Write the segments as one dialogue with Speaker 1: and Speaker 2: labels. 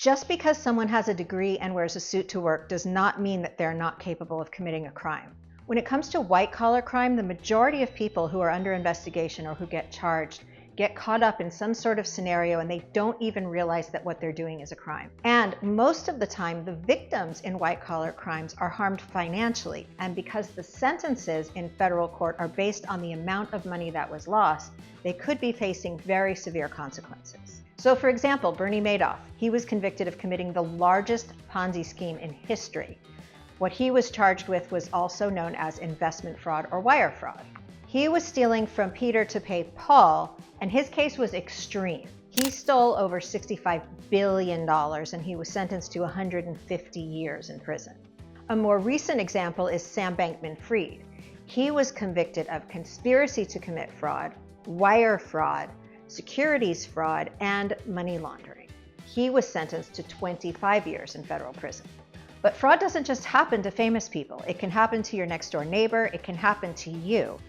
Speaker 1: Just because someone has a degree and wears a suit to work does not mean that they're not capable of committing a crime. When it comes to white-collar crime, the majority of people who are under investigation or who get charged get caught up in some sort of scenario and they don't even realize that what they're doing is a crime. And most of the time, the victims in white-collar crimes are harmed financially. And because the sentences in federal court are based on the amount of money that was lost, they could be facing very severe consequences. So for example, Bernie Madoff, he was convicted of committing the largest Ponzi scheme in history. What he was charged with was also known as investment fraud or wire fraud. He was stealing from Peter to pay Paul, and his case was extreme. He stole over $65 billion and he was sentenced to 150 years in prison. A more recent example is Sam Bankman-Fried. He was convicted of conspiracy to commit fraud, wire fraud, securities fraud, and money laundering. He was sentenced to 25 years in federal prison. But fraud doesn't just happen to famous people. It can happen to your next door neighbor. It can happen to you.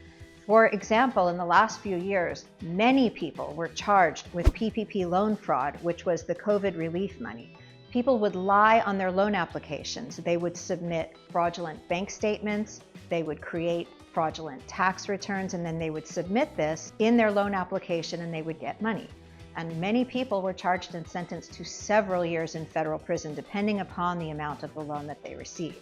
Speaker 1: For example, in the last few years, many people were charged with PPP loan fraud, which was the COVID relief money. People would lie on their loan applications. They would submit fraudulent bank statements. They would create fraudulent tax returns, and then they would submit this in their loan application and they would get money. And many people were charged and sentenced to several years in federal prison, depending upon the amount of the loan that they received.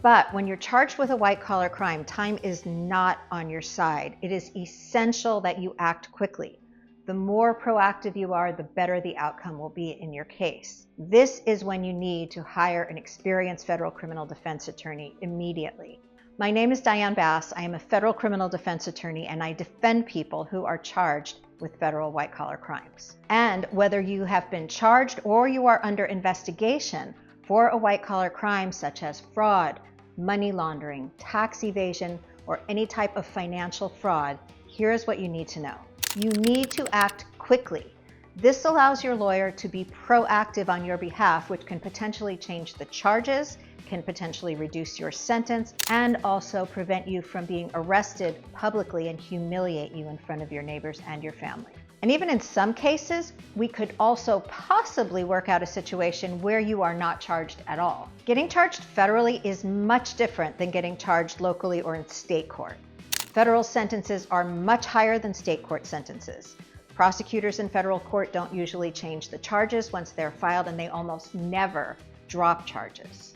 Speaker 1: But when you're charged with a white-collar crime, time is not on your side. It is essential that you act quickly. The more proactive you are, the better the outcome will be in your case. This is when you need to hire an experienced federal criminal defense attorney immediately. My name is Diane Bass. I am a federal criminal defense attorney, and I defend people who are charged with federal white-collar crimes. And whether you have been charged or you are under investigation for a white-collar crime such as fraud, money laundering, tax evasion, or any type of financial fraud, here's what you need to know. You need to act quickly. This allows your lawyer to be proactive on your behalf, which can potentially change the charges, can potentially reduce your sentence, and also prevent you from being arrested publicly and humiliate you in front of your neighbors and your family. And even in some cases, we could also possibly work out a situation where you are not charged at all. Getting charged federally is much different than getting charged locally or in state court. Federal sentences are much higher than state court sentences. Prosecutors in federal court don't usually change the charges once they're filed, and they almost never drop charges.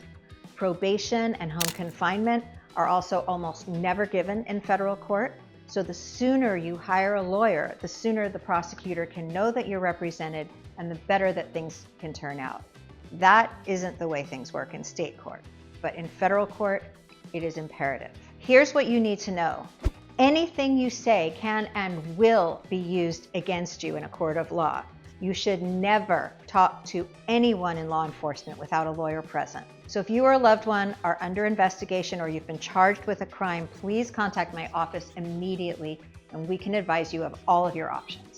Speaker 1: Probation and home confinement are also almost never given in federal court. So the sooner you hire a lawyer, the sooner the prosecutor can know that you're represented and the better that things can turn out. That isn't the way things work in state court, but in federal court, it is imperative. Here's what you need to know. Anything you say can and will be used against you in a court of law. You should never talk to anyone in law enforcement without a lawyer present. So if you or a loved one are under investigation or you've been charged with a crime, please contact my office immediately and we can advise you of all of your options.